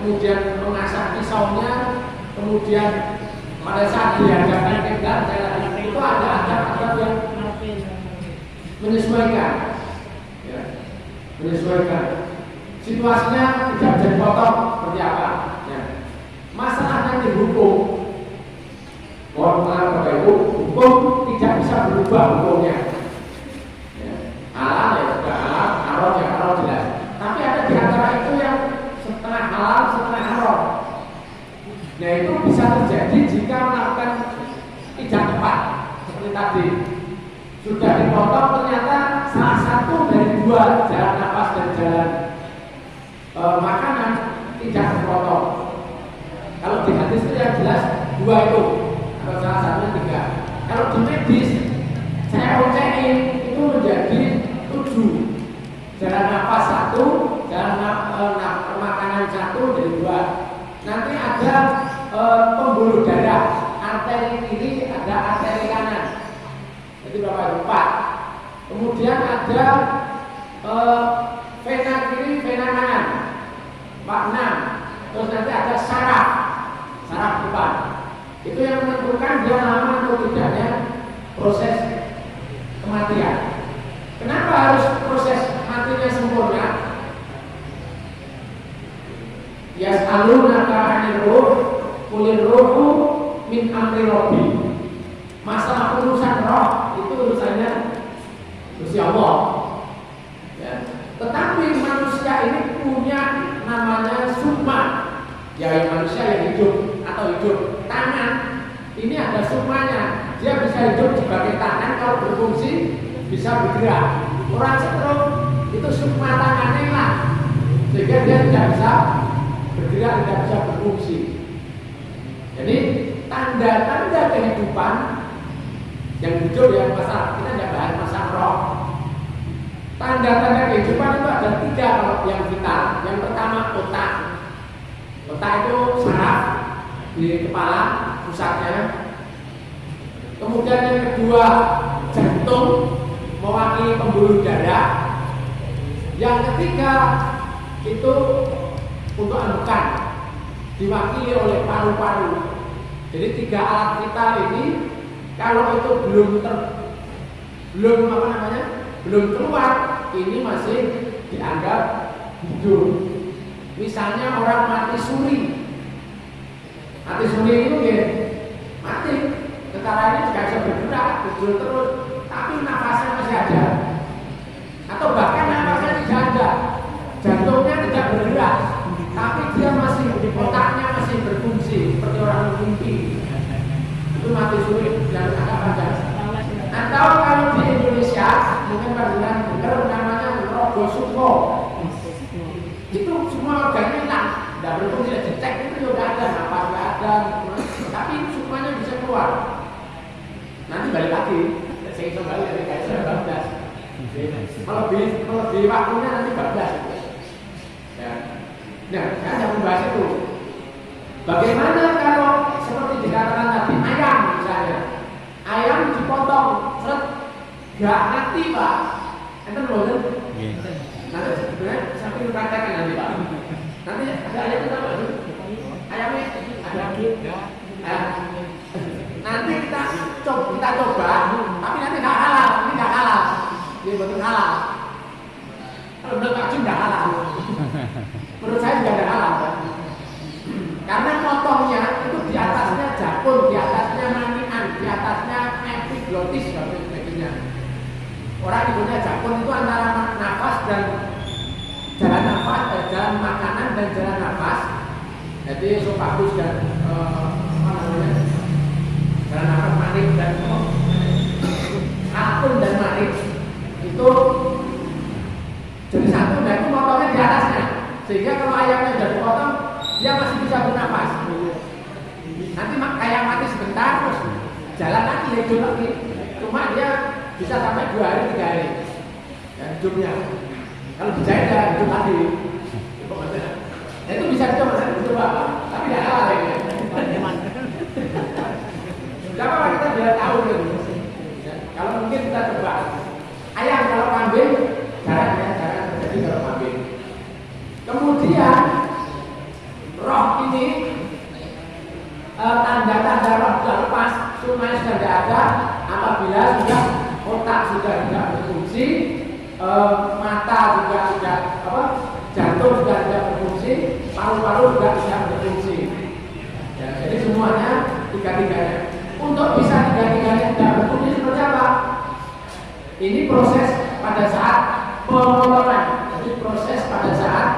kemudian mengasah pisaunya, kemudian pada saat dihadapkan kiblat itu ada adab-adab yang menyesuaikan, ya, menyesuaikan. Situasinya tidak bisa dipotong seperti apa. Ya. Masalahnya di hukum, hukum tidak bisa berubah hukumnya. Ya. Halal ya sudah halal, haram ya haram jelas. Tapi ada di antara itu yang setengah halal, setengah haram. Nah itu bisa terjadi jika melakukan tidak tepat seperti tadi. Sudah dipotong ternyata salah satu dari dua, jalan nafas dan jalan makanan tidak terpotong. Kalau di hadis itu yang jelas dua itu, atau salah satunya tiga. Kalau di medis saya ocehin itu menjadi 7. Jalan nafas 1, jalan makanan 1 dari 2. Nanti ada pembuluh darah, arteri kiri, ada arteri kanan. Jadi berapa? 4. Kemudian ada vena kiri, vena kanan. 6. Terus nanti ada saraf depan. Itu yang menentukan dia lama atau tidaknya proses kematian. Kenapa harus proses matinya sempurna? Yas'alunaka 'anil ruh, qulir ruhu min amri rabbi. Masalah urusan roh itu urusannya Gusti Allah. Ya. Tetapi manusia ini punya namanya sukma. Ya manusia yang hidup atau hidup tangan ini ada sukmanya. Dia bisa hidup sebagai tangan kalau berfungsi bisa bergerak. Orang stroke itu sukma tangannya hilang sehingga dia tidak bisa bergerak, tidak bisa berfungsi. Jadi tanda-tanda kehidupan yang hidup ya masalah kita tidak bahas masalah roh. Tanda-tanda kehidupan itu ada 3 kalau yang vital. Yang pertama otak. Otak itu saraf di kepala pusatnya. Kemudian yang kedua jantung mewakili pembuluh darah. Yang ketiga itu untuk ambekan diwakili oleh paru-paru. Jadi 3 alat vital ini kalau itu belum keluar, ini masih dianggap hidup. Misalnya orang mati suri itu ya mati, sekarang ini tidak bisa bergerak, tidur terus, tapi nafasnya masih ada, atau bahkan nafasnya tidak ada, jantungnya tidak bergerak, tapi dia masih, otaknya masih berfungsi seperti orang mimpi. Itu mati suri yang agak panjang. Atau kalau di Indonesia mungkin pernah dengar namanya rogo suko. Itu semua organnya hilang, tidak berfungsi, dicek itu sudah ada, nafas nggak ada, tapi semuanya bisa keluar. Nanti balik lagi, saya kembali dari kayak 12. Melebihi waktunya nanti 12. Ya. Nah, saya tidak membahas itu. Bagaimana kalau seperti dikatakan tadi ayam misalnya, ayam dipotong, nggak mati pak, itu boleh. Nanti sebenarnya sampai dikatakan nanti pak. Nanti ada ayam itu apa sih? Ayamnya ada. Nanti kita coba, tapi nanti nggak halal, ini betul halal. Kalau udah kacung nggak halal. Menurut saya juga ada halal kan? Karena potongnya itu di atasnya jakun, di atasnya manian, di atasnya epiglotis dan sebagainya. Orang ibunya jakun itu antara nafas dan jalan nafas, jalan makanan dan jalan nafas. Jadi esophagus dan jalan nafas manik dan akun dan manik itu jadi satu, dan itu potongnya di atasnya. Sehingga kalau ayamnya sudah dipotong, dia masih bisa bernafas. Nanti kayak mati sebentar terus jalan lagi, hidup lagi. Cuma dia bisa sampai 2 hari 3 hari ya, hidupnya. Kalau dijahit ya hidup lagi. Nah, itu bisa coba, tapi tidak halal ya. Tidak apa kita biar tahu gitu. Ya, kalau mungkin kita coba. Ayam kalau kambing jarang terjadi kalau kambing. Kemudian mata juga sudah jantung sudah tidak berfungsi, paru-paru juga tidak berfungsi. Ya, jadi semuanya tiga-tiganya. Untuk bisa tiga-tiganya tidak berfungsi seperti apa? Ini proses pada saat pemotongan. Jadi proses pada saat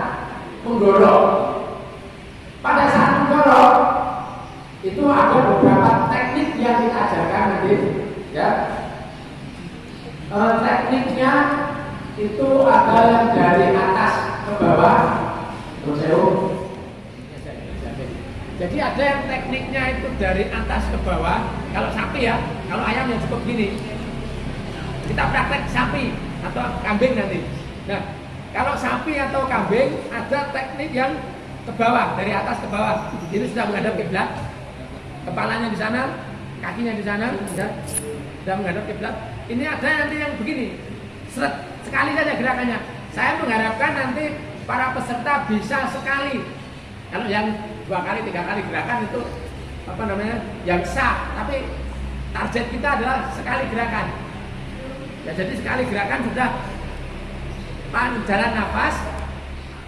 menggorok. Pada saat menggorok itu ada beberapa teknik yang kita ajarkan nanti, ya. Tekniknya itu ada yang dari atas ke bawah. Jadi ada yang tekniknya itu dari atas ke bawah. Kalau sapi ya, kalau ayam yang cukup gini. Kita praktek sapi atau kambing nanti. Nah, kalau sapi atau kambing ada teknik yang ke bawah, dari atas ke bawah. Ini sudah menghadap kiblat. Kepalanya di sana, kakinya di sana, sudah menghadap kiblat. Ini ada nanti yang begini. Seret, sekali saja gerakannya. Saya mengharapkan nanti para peserta bisa sekali. Kalau yang 2 kali, 3 kali gerakan itu yang sah. Tapi target kita adalah sekali gerakan. Ya, jadi sekali gerakan sudah jalan nafas,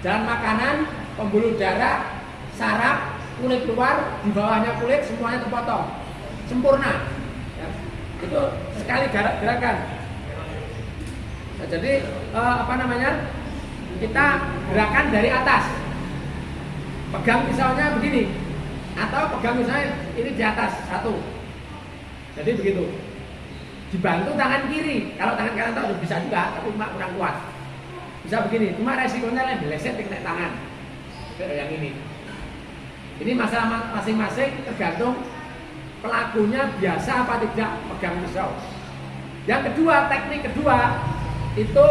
jalan makanan, pembuluh darah, saraf, kulit keluar, di bawahnya kulit semuanya terpotong, sempurna. Ya, itu sekali gerakan. Nah, jadi kita gerakan dari atas. Pegang pisaunya begini, atau pegang misalnya ini di atas satu. Jadi begitu. Dibantu tangan kiri. Kalau tangan kanan tahu bisa juga, tapi kurang kuat. Bisa begini. Cuma resikonya lain meleset kena tangan. Yang ini. Ini masalah masing-masing tergantung pelakunya biasa apa tidak pegang pisau. Yang kedua, teknik kedua itu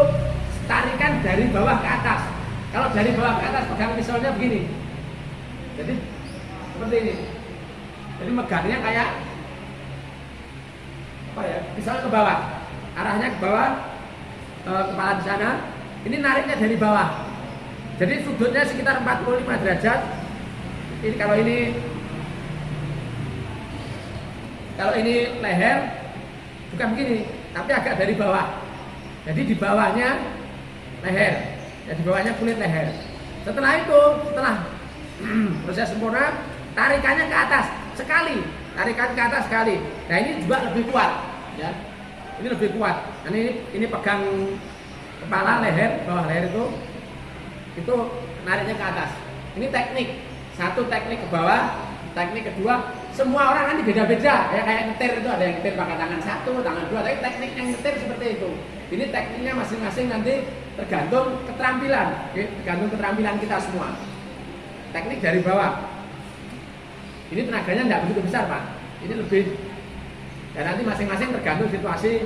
tarikan dari bawah ke atas. Kalau dari bawah ke atas pegang pisaunya begini. Jadi seperti ini. Jadi megangnya kayak pisaunya ke bawah. Arahnya ke bawah, kepala di sana. Ini nariknya dari bawah. Jadi sudutnya sekitar 45 derajat. Ini kalau ini leher bukan begini, tapi agak dari bawah. Jadi di bawahnya leher, ya di bawahnya kulit leher. Setelah proses sempurna, tarikannya ke atas sekali, tarikan ke atas sekali. Nah ini juga lebih kuat, ya. Ini lebih kuat. Nah, ini pegang kepala, leher, bawah leher itu nariknya ke atas. Ini teknik. Satu teknik ke bawah, teknik kedua. Semua orang nanti beda-beda. Ya kayak nyetir itu ada yang nyetir pakai tangan satu, tangan dua. Tapi teknik yang nyetir seperti itu. Ini tekniknya masing-masing nanti tergantung keterampilan, tergantung keterampilan kita semua. Teknik dari bawah. Ini tenaganya tidak begitu besar, Pak. Ini lebih. Dan nanti masing-masing tergantung situasi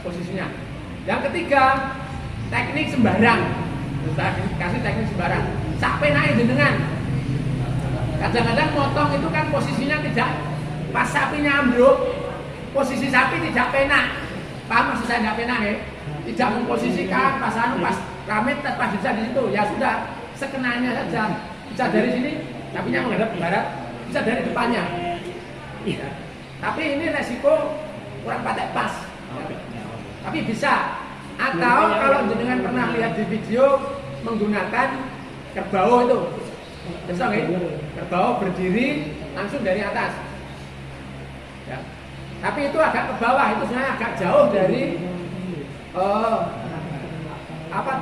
posisinya. Yang ketiga, teknik sembarang. Kita kasih teknik sembarang. Sampai naik jenengan. Kadang-kadang motong itu kan posisinya tidak pas sapinya ambruk, posisi sapi tidak penak. Paham maksud saya tidak penak ya? Tidak memposisikan pas ramit pas bisa di situ. Ya sudah, sekenanya saja. Bisa dari sini, sapinya menghadap ke barat, bisa dari depannya. Ya. Tapi ini resiko kurang patek pas. Tapi bisa. Atau kalau jenengan pernah lihat di video menggunakan kerbau itu. Besok ya, kerbau berdiri langsung dari atas. Ya. Tapi itu agak ke bawah, itu sebenarnya agak jauh dari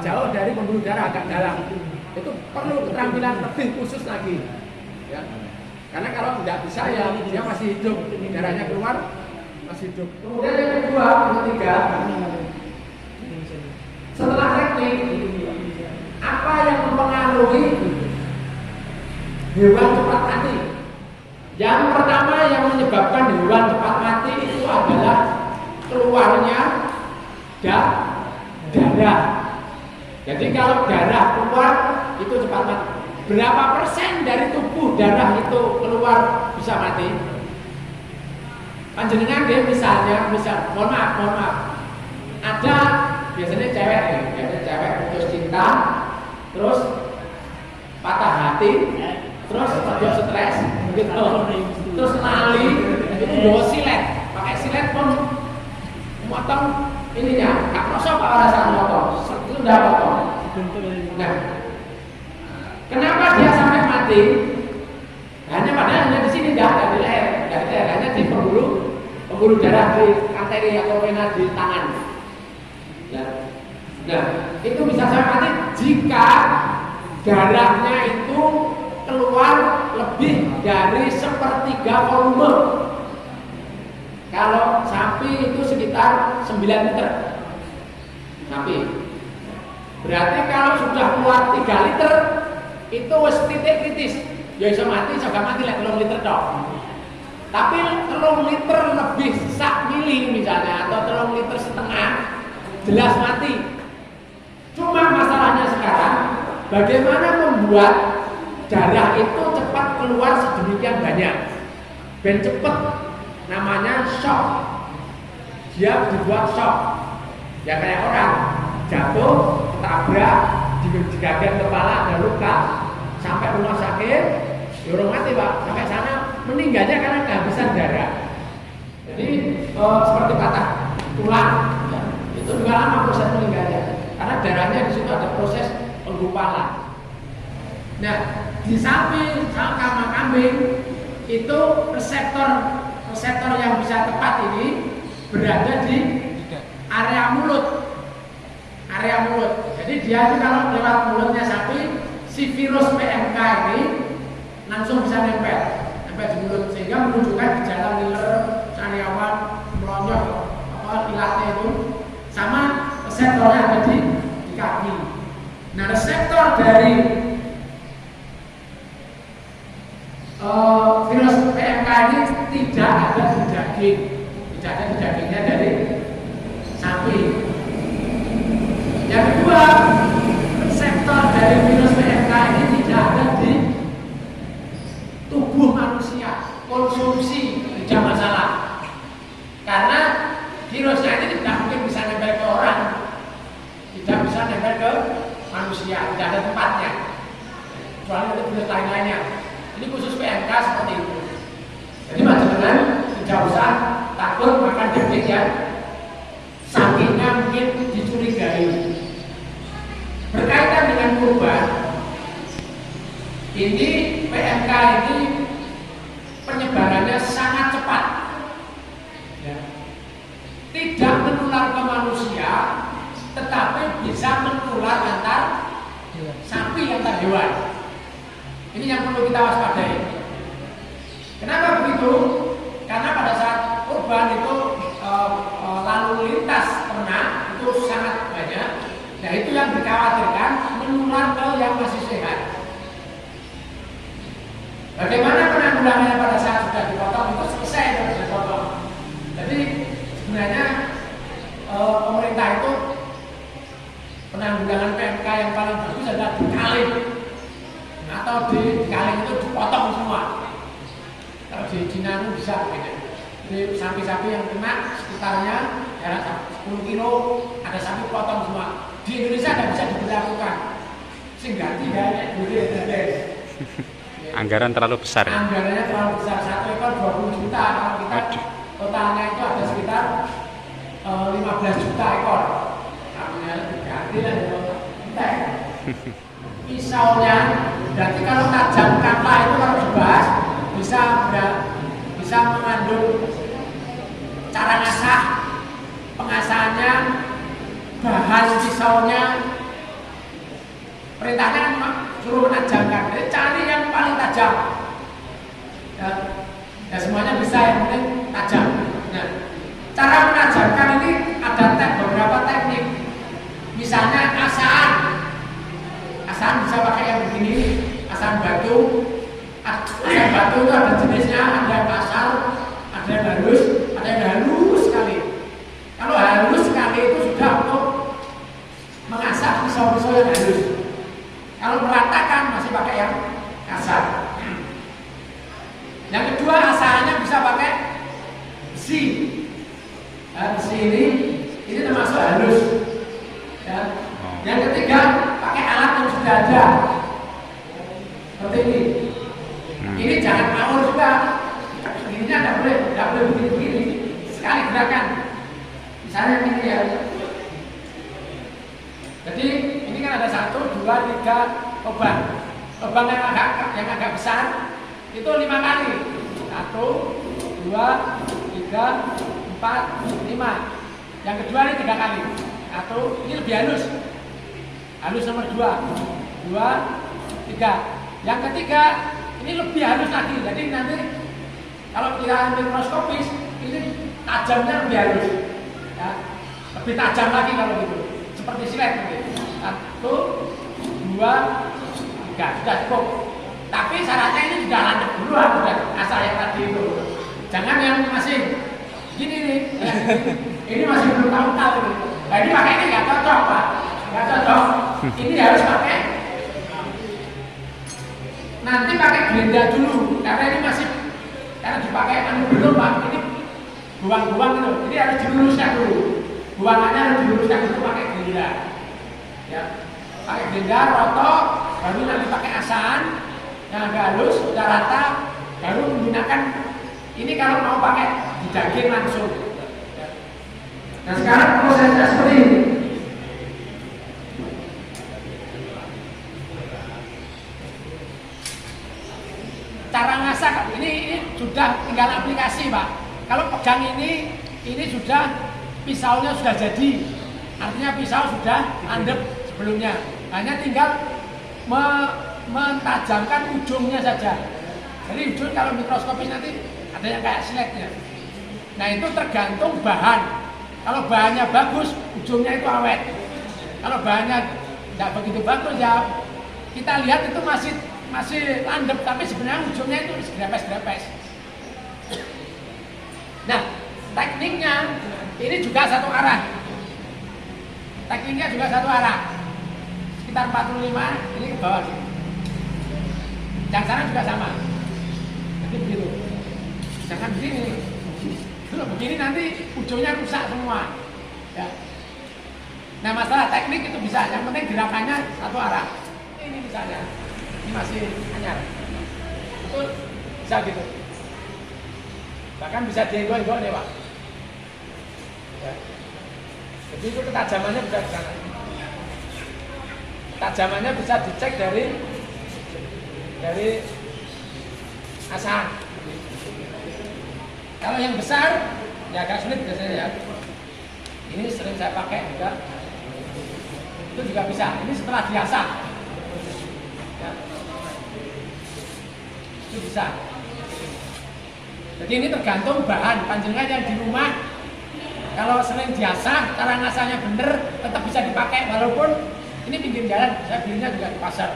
jauh dari pembuluh darah, agak dalam. Itu perlu keterampilan lebih khusus lagi. Ya. Karena kalau tidak bisa ya dia masih hidup, darahnya keluar masih hidup. Kemudian yang kedua, yang ketiga, setelah teknik, apa yang mempengaruhi hewan cepat mati? Yang pertama yang menyebabkan hewan cepat mati itu adalah keluarnya darah. Jadi kalau darah keluar itu cepat mati. Berapa persen dari tubuh darah itu keluar bisa mati? Panjenengan dia misalnya, mohon maaf, ada biasanya cewek putus cinta, terus patah hati, terus terjadi stres, begitu, terus lali, itu bawa silet, pakai silet pun motong ininya, nggak prosok pak, pada saat potong, sudah potong. Nah, kenapa dia sampai mati? Hanya di sini tidak ada di leher, hanya di pembuluh darah di arteri atau vena di tangan. Nah, itu bisa sampai mati jika darahnya itu keluar lebih dari 1/3 volume. Kalau sapi itu sekitar 9 liter sapi. Berarti kalau sudah keluar 3 liter itu wis titik kritis. Ya iso mati, jaga mati lek 3 liter tok. Tapi 3 liter lebih sak mili misalnya atau 3 liter setengah jelas mati. Cuma masalahnya sekarang bagaimana membuat darah itu cepat keluar sedemikian banyak. Ben cepet, namanya shock. Dia dibuat shock. Ya kayak orang jatuh, tabrak, digagan kepala, ada luka, sampai rumah sakit, orang mati Pak, sampai sana meninggalnya karena kehabisan darah. Jadi seperti patah tulang, ya, itu juga lama proses meninggalnya, karena darahnya di situ ada proses penggumpalan. Nah, di sapi sama kambing itu reseptor yang bisa tepat ini berada di area mulut. Jadi dia itu kalau lewat mulutnya sapi, si virus PMK ini langsung bisa nempel di mulut sehingga menunjukkan gejala ngiler, sariawan, melonjak, ilatnya itu sama reseptornya ada di kaki. Nah, reseptor dari virus PMK ini tidak ada di daging, dagingnya dari sapi. Yang kedua, reseptor dari virus PMK ini tidak ada di tubuh manusia, konsumsi tidak masalah, karena virusnya ini tidak mungkin bisa nempel ke orang, tidak bisa nempel ke manusia, tidak ada tempatnya. Soalnya itu virus lain-lainnya. Ini khusus PMK seperti itu. Jadi jangan tidak usah takut makan daging yang sapinya mungkin dicurigai. Berkaitan dengan kurban, ini PMK ini penyebarannya sangat cepat, ya. Tidak menular ke manusia, tetapi bisa menular antar sapi antar hewan. Ini yang perlu kita waspadai. Kenapa begitu? Karena pada saat kurban itu lalu lintas ternak itu sangat banyak. Nah, itu yang dikhawatirkan menular ke yang masih sehat. Bagaimana penanggulangannya pada saat sudah dipotong itu selesai sudah dipotong. Jadi sebenarnya pemerintah itu penanggulangan PMK yang paling bagus adalah dikaling. Atau dikaling itu dipotong semua. Kalau di Cina itu bisa begitu. Jadi sapi-sapi yang kena sekitarnya jarak 10 kilo ada sapi potong semua. Di Indonesia tidak bisa diberlakukan. Sehingga tidak anggaran terlalu besar. Anggarannya terlalu besar. 1 ekor 20 juta. Kalau kita totalnya itu ada sekitar 15 juta ekor. Sapinya diganti lah entek. Pisaunya, berarti kalau tajam kapal itu kalau dibahas bisa mengandung cara ngasah, pengasahannya, bahan pisaunya. Perintahnya kan suruh menajamkan, jadi cari yang paling tajam. Ya semuanya bisa, yang penting tajam. Nah, cara menajamkan ini ada beberapa teknik. Misalnya asahan bisa pakai yang begini, asahan batu. Asahan batu itu ada jenisnya, ada yang kasar, ada yang halus sekali. Kalau halus sekali itu sudah untuk mengasah pisau-pisau yang halus. Kalau meratakan masih pakai yang kasar. Yang kedua, asahannya bisa pakai besi. Besi ini termasuk halus. Ya. Yang ketiga, pakai alat yang sudah ada. Seperti ini. Ini jangan ngawur juga. Ininya tidak boleh begini-begini. Sekali gerakan. Misalnya ini ya. 2, 3 lubang. Lubang yang agak besar itu 5 kali. 1, 2, 3, 4, 5. Yang kedua ini 3 kali. 1, ini lebih halus. Halus nomor 2, 3. Yang ketiga ini lebih halus lagi. Jadi nanti kalau kita mikroskopis ini tajamnya lebih halus. Ya, lebih tajam lagi kalau gitu. Seperti silet gitu. 1, 2, 3. Sudah cukup. Tapi syaratnya ini sudah landep dulu sudah asal yang tadi itu. Jangan yang masih gini nih. Ini masih belum tahu-tahu. Nah, ini pakai ini nggak cocok Pak. Nggak cocok. Ini harus pakai. Nanti pakai blenda dulu. Karena ini masih dipakai belum Pak. Ini buang-buang itu. Ini harus diluruskan dulu. Buangannya harus diluruskan dulu pakai blenda. Ya, pakai blenda, roto, baru nanti pakai asan yang agak halus, sudah rata, baru menggunakan ini kalau mau pakai di daging langsung. Nah sekarang prosesnya seperti ini. Cara ngasak ini sudah tinggal aplikasi Pak. Kalau pegang ini sudah pisaunya sudah jadi, artinya pisau sudah andep sebelumnya. Hanya tinggal mentajamkan ujungnya saja. Jadi ujung kalau mikroskopis nanti ada yang kayak siletnya. Nah itu tergantung bahan. Kalau bahannya bagus, ujungnya itu awet. Kalau bahannya tidak begitu bagus ya kita lihat itu masih landep, tapi sebenarnya ujungnya itu grepes-grepes. Nah tekniknya ini juga satu arah. Tekniknya juga satu arah. Sekitar 45 ini ke bawah sini. Yang sana juga sama. Jadi begitu. Jangan begini. Kalau begini nanti ujungnya rusak semua. Ya. Nah masalah teknik itu bisa. Yang penting gerakannya satu arah. Ini misalnya, ini masih anyar. Itu bisa gitu. Bahkan bisa dienggo-enggo nih Pak. Ya. Jadi itu ketajamannya bisa di sana. Ketajamannya bisa dicek dari asan. Kalau yang besar ya agak sulit biasanya ya. Ini sering saya pakai juga. Itu juga bisa. Ini setelah diasah. Ya. Itu bisa. Jadi ini tergantung bahan. Panjenengan yang di rumah kalau sering diasah, cara ngasahnya bener, tetap bisa dipakai walaupun ini pinggir jalan. Saya belinya juga di pasar.